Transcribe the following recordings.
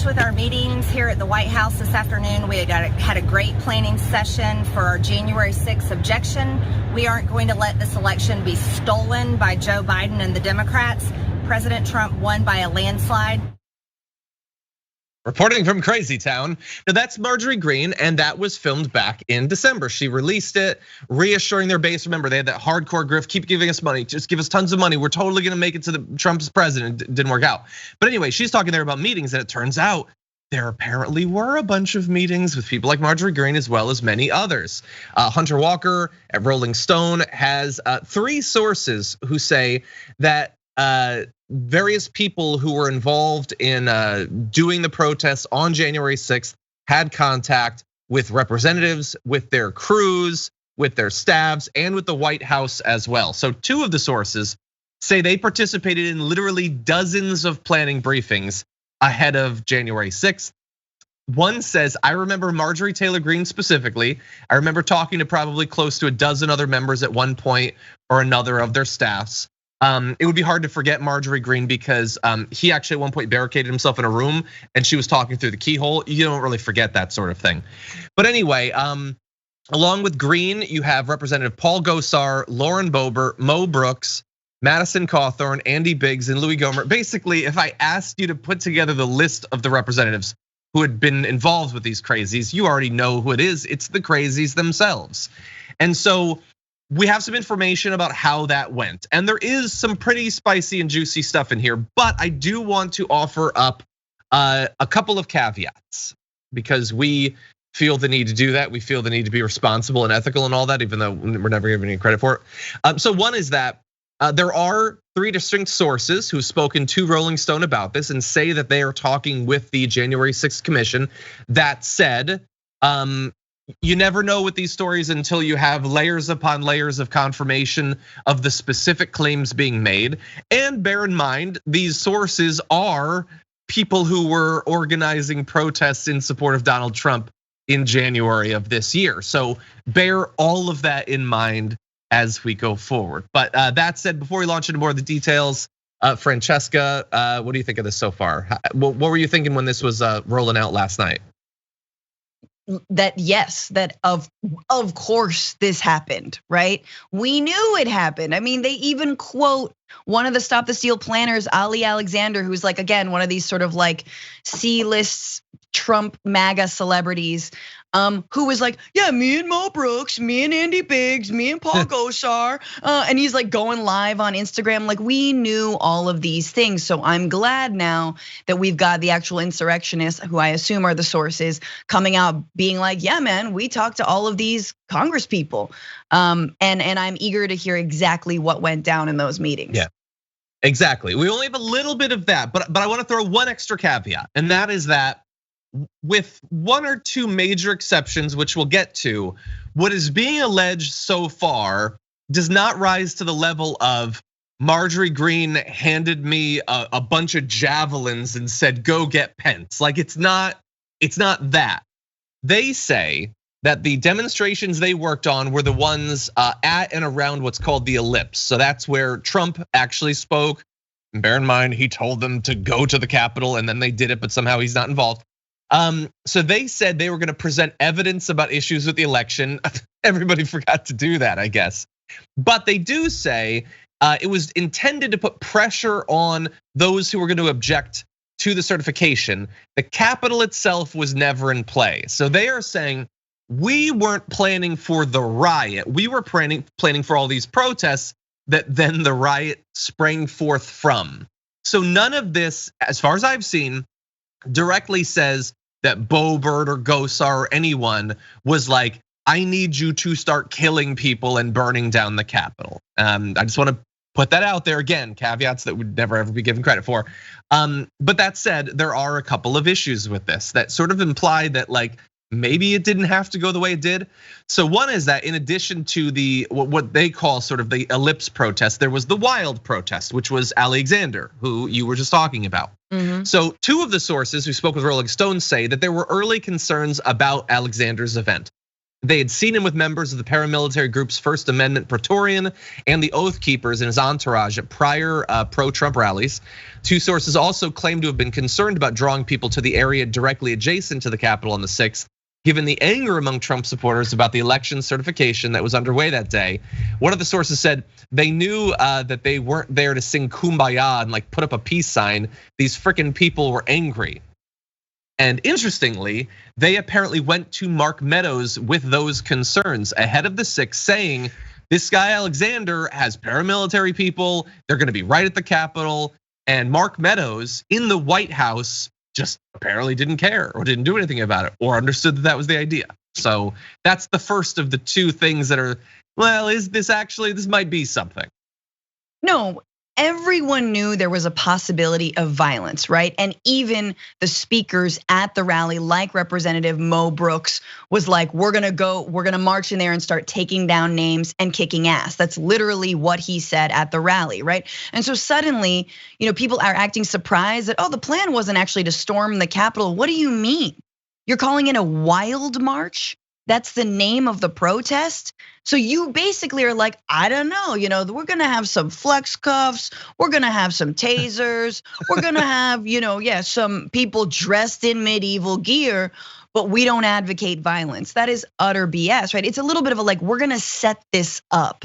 finished with our meetings here at the White House this afternoon. We had a great planning session for our January 6th objection. We aren't going to let this election be stolen by Joe Biden and the Democrats. President Trump won by a landslide. Reporting from Crazy Town. Now that's Marjorie Greene, and that was filmed back in December. She released it, reassuring their base. Remember, they had that hardcore grift, keep giving us money, just give us tons of money. We're totally gonna make it to the Trump's president. It didn't work out. But anyway, she's talking there about meetings, and it turns out there apparently were a bunch of meetings with people like Marjorie Greene as well as many others. Hunter Walker at Rolling Stone has 3 sources who say that various people who were involved in doing the protests on January 6th had contact with representatives, with their crews, with their staffs, and with the White House as well. So 2 of the sources say they participated in literally dozens of planning briefings ahead of January 6th. One says, I remember Marjorie Taylor Greene specifically. I remember talking to probably close to a dozen other members at one point or another of their staffs. It would be hard to forget Marjorie Greene because he actually at one point barricaded himself in a room and she was talking through the keyhole. You don't really forget that sort of thing. But anyway, along with Greene, you have Representative Paul Gosar, Lauren Boebert, Mo Brooks, Madison Cawthorn, Andy Biggs, and Louis Gohmert. Basically, if I asked you to put together the list of the representatives who had been involved with these crazies, you already know who it is. It's the crazies themselves. And so we have some information about how that went. And there is some pretty spicy and juicy stuff in here, but I do want to offer up a couple of caveats because we feel the need to do that. We feel the need to be responsible and ethical and all that, even though we're never given any credit for it. So one is that there are 3 distinct sources who've spoken to Rolling Stone about this and say that they are talking with the January 6th commission. That said, you never know with these stories until you have layers upon layers of confirmation of the specific claims being made. And bear in mind, these sources are people who were organizing protests in support of Donald Trump in January of this year. So bear all of that in mind as we go forward. But that said, before we launch into more of the details, Francesca, what do you think of this so far? What were you thinking when this was rolling out last night? That yes, that of course this happened, right? We knew it happened. I mean, they even quote one of the Stop the Steal planners, Ali Alexander, who's like, again, one of these sort of like C-list Trump MAGA celebrities, who was like, yeah, me and Mo Brooks, me and Andy Biggs, me and Paul Gosar, and he's like going live on Instagram. Like we knew all of these things. So I'm glad now that we've got the actual insurrectionists, who I assume are the sources, coming out being like, yeah, man, we talked to all of these Congress people. And I'm eager to hear exactly what went down in those meetings. Yeah, exactly. We only have a little bit of that, but I want to throw one extra caveat, and that is that with 1 or 2 major exceptions, which we'll get to, what is being alleged so far does not rise to the level of Marjorie Greene handed me a bunch of javelins and said, go get Pence. Like it's not that. They say that the demonstrations they worked on were the ones at and around what's called the ellipse. So that's where Trump actually spoke. And bear in mind, he told them to go to the Capitol and then they did it, but somehow he's not involved. So they said they were gonna present evidence about issues with the election. Everybody forgot to do that, I guess. But they do say it was intended to put pressure on those who were gonna object to the certification. The Capitol itself was never in play. So they are saying, we weren't planning for the riot. We were planning for all these protests that then the riot sprang forth from. So none of this, as far as I've seen, directly says that Boebert or Gosar or anyone was like, I need you to start killing people and burning down the Capitol. I just want to put that out there again, caveats that would never ever be given credit for. But that said, there are a couple of issues with this that sort of imply that like maybe it didn't have to go the way it did. So one is that in addition to the what they call sort of the ellipse protest, there was the wild protest, which was Alexander, who you were just talking about. So 2 of the sources who spoke with Rolling Stone say that there were early concerns about Alexander's event. They had seen him with members of the paramilitary groups First Amendment Praetorian and the Oath Keepers in his entourage at prior pro-Trump rallies. Two sources also claimed to have been concerned about drawing people to the area directly adjacent to the Capitol on the 6th, given the anger among Trump supporters about the election certification that was underway that day. One of the sources said they knew that they weren't there to sing Kumbaya and like put up a peace sign. These frickin' people were angry. And interestingly, they apparently went to Mark Meadows with those concerns ahead of the 6th, saying this guy Alexander has paramilitary people, they're gonna be right at the Capitol. And Mark Meadows in the White House just apparently didn't care or didn't do anything about it or understood that that was the idea. So that's the first of the two things that are, well, is this actually, this might be something. No, everyone knew there was a possibility of violence, right? And even the speakers at the rally, like Representative Mo Brooks, was like, we're gonna march in there and start taking down names and kicking ass. That's literally what he said at the rally, right? And so suddenly, people are acting surprised that, the plan wasn't actually to storm the Capitol. What do you mean? You're calling it a wild march? That's the name of the protest. So you basically are like, I don't know, we're gonna have some flex cuffs, we're gonna have some tasers, we're gonna have, some people dressed in medieval gear, but we don't advocate violence. That is utter BS, right? It's a little bit of a like, we're gonna set this up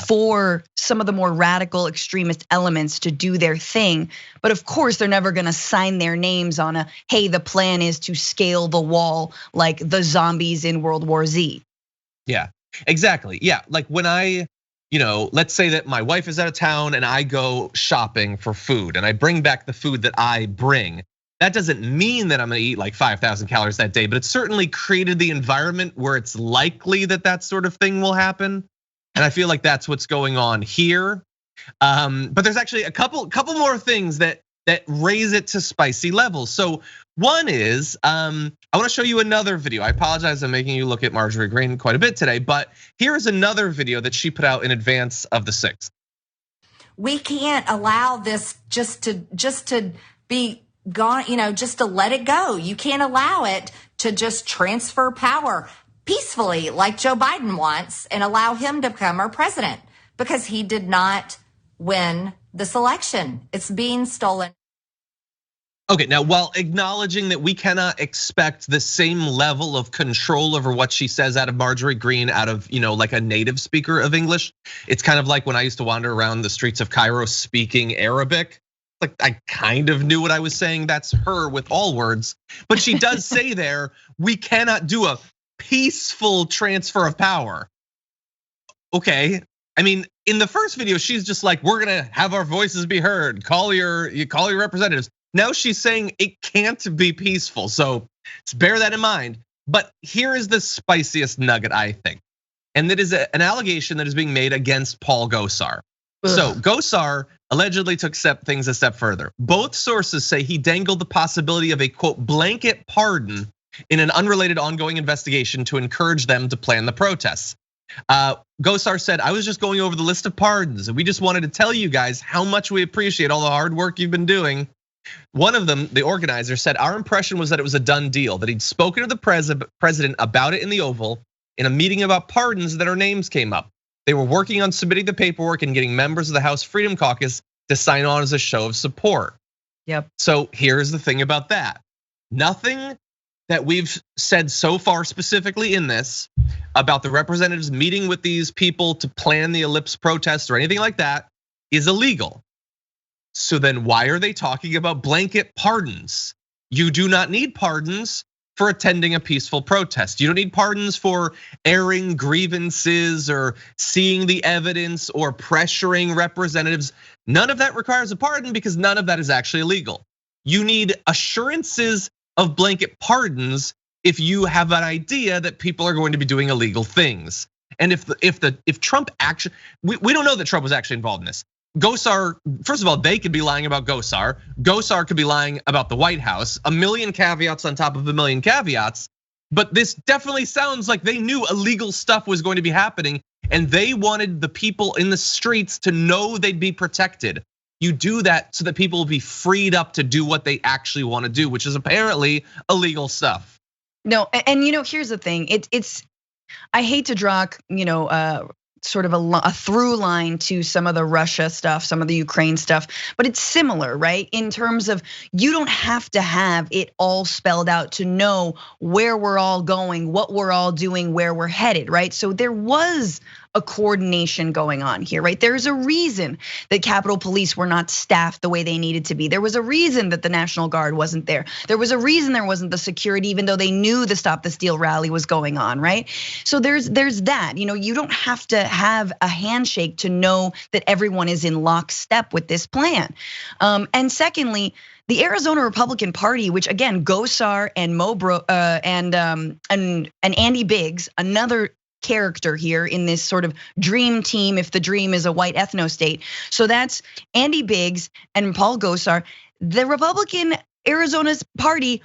for some of the more radical extremist elements to do their thing. But of course, they're never gonna sign their names on a, hey, the plan is to scale the wall like the zombies in World War Z. Yeah, exactly. Yeah, like when I, let's say that my wife is out of town and I go shopping for food and I bring back the food that I bring. That doesn't mean that I'm gonna eat like 5,000 calories that day, but it certainly created the environment where it's likely that that sort of thing will happen. And I feel like that's what's going on here. But there's actually a couple more things that raise it to spicy levels. So one is, I wanna show you another video. I apologize, I'm making you look at Marjorie Greene quite a bit today, but here's another video that she put out in advance of the 6th. We can't allow this just to be gone, just to let it go. You can't allow it to just transfer power peacefully like Joe Biden wants and allow him to become our president, because he did not win this election. It's being stolen. Okay, now while acknowledging that we cannot expect the same level of control over what she says out of Marjorie Greene, out of like a native speaker of English, it's kind of like when I used to wander around the streets of Cairo speaking Arabic. Like I kind of knew what I was saying. That's her with all words, but she does say there, we cannot do a peaceful transfer of power. Okay, I mean, in the first video, she's just like, we're gonna have our voices be heard. Call your representatives. Now she's saying it can't be peaceful. So let's bear that in mind. But here is the spiciest nugget, I think. And that is an allegation that is being made against Paul Gosar. So Gosar allegedly took things a step further. Both sources say he dangled the possibility of a quote blanket pardon in an unrelated ongoing investigation to encourage them to plan the protests. Gosar said, I was just going over the list of pardons and we just wanted to tell you guys how much we appreciate all the hard work you've been doing. One of them, the organizer, said our impression was that it was a done deal, that he'd spoken to the president about it in the Oval in a meeting about pardons, that our names came up. They were working on submitting the paperwork and getting members of the House Freedom Caucus to sign on as a show of support. Yep. So here's the thing about that. Nothing that we've said so far specifically in this about the representatives meeting with these people to plan the Ellipse protest or anything like that is illegal. So then why are they talking about blanket pardons? You do not need pardons for attending a peaceful protest. You don't need pardons for airing grievances or seeing the evidence or pressuring representatives. None of that requires a pardon because none of that is actually illegal. You need assurances of blanket pardons if you have an idea that people are going to be doing illegal things. And if Trump actually, we don't know that Trump was actually involved in this. Gosar, first of all, they could be lying about Gosar. Gosar could be lying about the White House. A million caveats on top of a million caveats. But this definitely sounds like they knew illegal stuff was going to be happening and they wanted the people in the streets to know they'd be protected. You do that so that people will be freed up to do what they actually want to do, which is apparently illegal stuff. No, and here's the thing. It's I hate to draw, sort of a through line to some of the Russia stuff, some of the Ukraine stuff, but it's similar, right? In terms of you don't have to have it all spelled out to know where we're all going, what we're all doing, where we're headed, right? So there was a coordination going on here, right? There's a reason that Capitol Police were not staffed the way they needed to be. There was a reason that the National Guard wasn't there. There was a reason there wasn't the security, even though they knew the Stop the Steal rally was going on, right? So there's that, you don't have to have a handshake to know that everyone is in lockstep with this plan. And secondly, the Arizona Republican Party, which again, Gosar and and Andy Biggs, another character here in this sort of dream team, if the dream is a white ethno state. So that's Andy Biggs and Paul Gosar. The Republican Arizona's party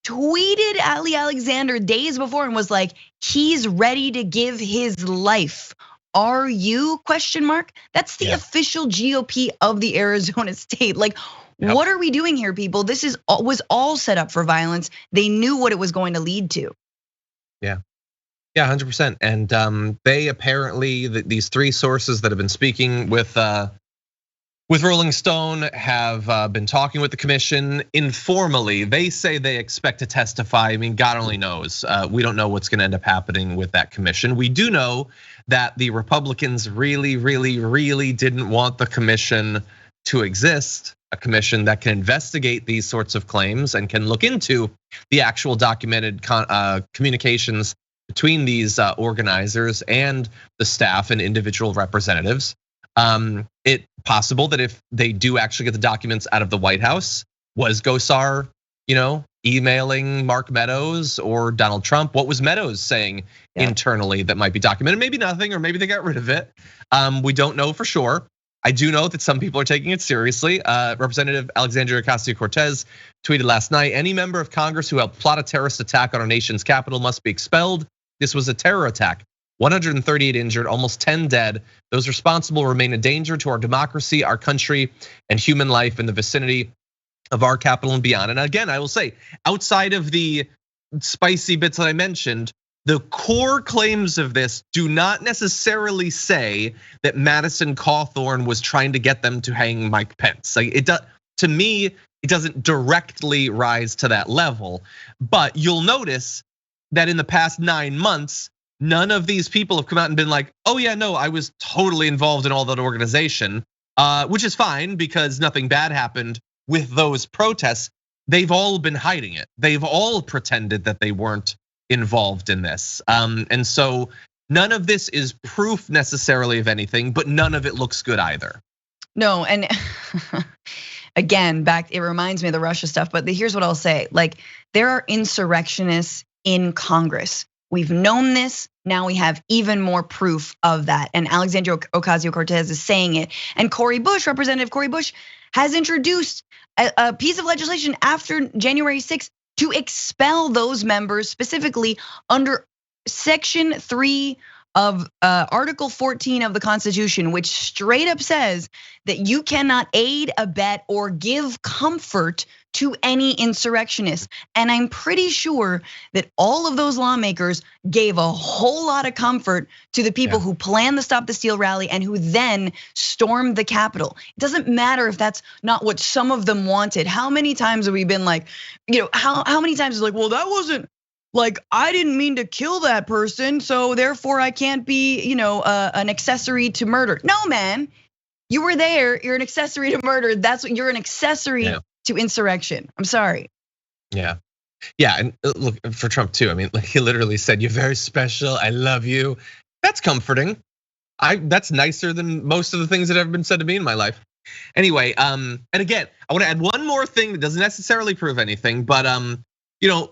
tweeted Ali Alexander days before and was like, he's ready to give his life. Are you ? That's the official GOP of the Arizona state. Like, what are we doing here, people? This was all set up for violence. They knew what it was going to lead to. Yeah. Yeah, 100%. And they apparently, these three sources that have been speaking with Rolling Stone have been talking with the commission informally. They say they expect to testify. I mean, God only knows. We don't know what's gonna end up happening with that commission. We do know that the Republicans really, really, really didn't want the commission to exist. A commission that can investigate these sorts of claims and can look into the actual documented communications between these organizers and the staff and individual representatives. It's possible that if they do actually get the documents out of the White House, was Gosar, emailing Mark Meadows or Donald Trump? What was Meadows saying internally that might be documented? Maybe nothing, or maybe they got rid of it. We don't know for sure. I do know that some people are taking it seriously. Representative Alexandria Ocasio-Cortez tweeted last night, any member of Congress who helped plot a terrorist attack on our nation's capital must be expelled. This was a terror attack. 138 injured, almost 10 dead. Those responsible remain a danger to our democracy, our country, and human life in the vicinity of our capital and beyond. And again, I will say, outside of the spicy bits that I mentioned, the core claims of this do not necessarily say that Madison Cawthorn was trying to get them to hang Mike Pence. Like to me, it doesn't directly rise to that level. But you'll notice that in the past 9 months, none of these people have come out and been like, oh yeah, no, I was totally involved in all that organization, which is fine because nothing bad happened with those protests. They've all been hiding it. They've all pretended that they weren't involved in this. And so none of this is proof necessarily of anything, but none of it looks good either. No, and again, it reminds me of the Russia stuff, but here's what I'll say. Like, there are insurrectionists in Congress. We've known this, now we have even more proof of that. And Alexandria Ocasio-Cortez is saying it. And Representative Cory Bush has introduced a piece of legislation after January 6th to expel those members, specifically under Section 3 of Article 14 of the Constitution, which straight up says that you cannot aid, abet, or give comfort to any insurrectionists. And I'm pretty sure that all of those lawmakers gave a whole lot of comfort to the people who planned the Stop the Steal rally and who then stormed the Capitol. It doesn't matter if that's not what some of them wanted. How many times have we been like, how many times is like, well, that wasn't, like, I didn't mean to kill that person, so therefore I can't be, an accessory to murder. No, man, you were there. You're an accessory to murder. That's what you're, an accessory to insurrection. I'm sorry. Yeah, and look, for Trump too. I mean, like, he literally said, "You're very special. I love you." That's comforting. That's nicer than most of the things that have been said to me in my life. Anyway, and again, I want to add one more thing that doesn't necessarily prove anything, but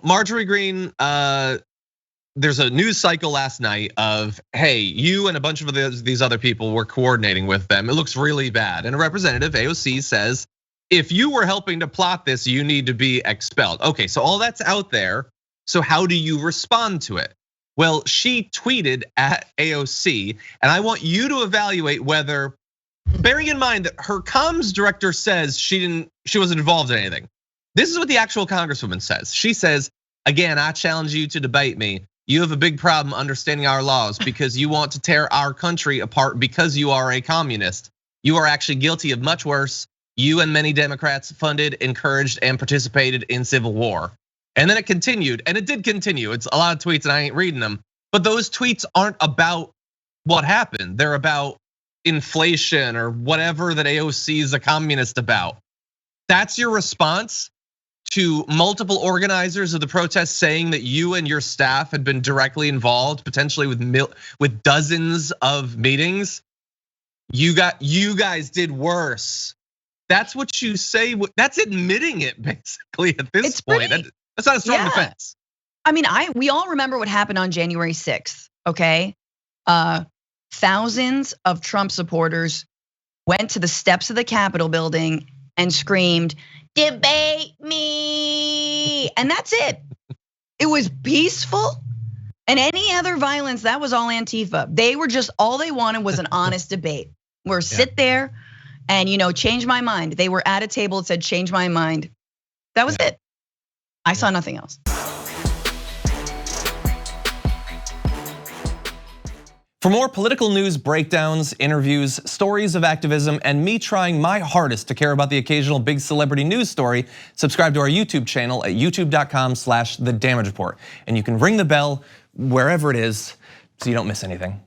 Marjorie Greene, there's a news cycle last night of, hey, you and a bunch of these other people were coordinating with them. It looks really bad. And a representative, AOC, says, if you were helping to plot this, you need to be expelled. Okay, so all that's out there. So how do you respond to it? Well, she tweeted at AOC, and I want you to evaluate whether, bearing in mind that her comms director says she wasn't involved in anything. This is what the actual Congresswoman says. She says, again, I challenge you to debate me. you have a big problem understanding our laws because you want to tear our country apart because you are a communist. You are actually guilty of much worse. You and many Democrats funded, encouraged, and participated in civil war. And then it continued, and it did continue. It's a lot of tweets and I ain't reading them. But those tweets aren't about what happened. They're about inflation or whatever that AOC is a communist about. That's your response to multiple organizers of the protest saying that you and your staff had been directly involved, potentially with dozens of meetings. You guys did worse. That's what you say. That's admitting it basically at this point. That's not a strong defense. I mean, we all remember what happened on January 6th, okay? Thousands of Trump supporters went to the steps of the Capitol building and screamed, "Debate me," and that's it. It was peaceful, and any other violence, that was all Antifa. They were just, all they wanted was an honest debate. Where sit there and change my mind. They were at a table that said, change my mind. That was it. I saw nothing else. For more political news breakdowns, interviews, stories of activism, and me trying my hardest to care about the occasional big celebrity news story, subscribe to our YouTube channel at youtube.com/The Damage Report. And you can ring the bell wherever it is so you don't miss anything.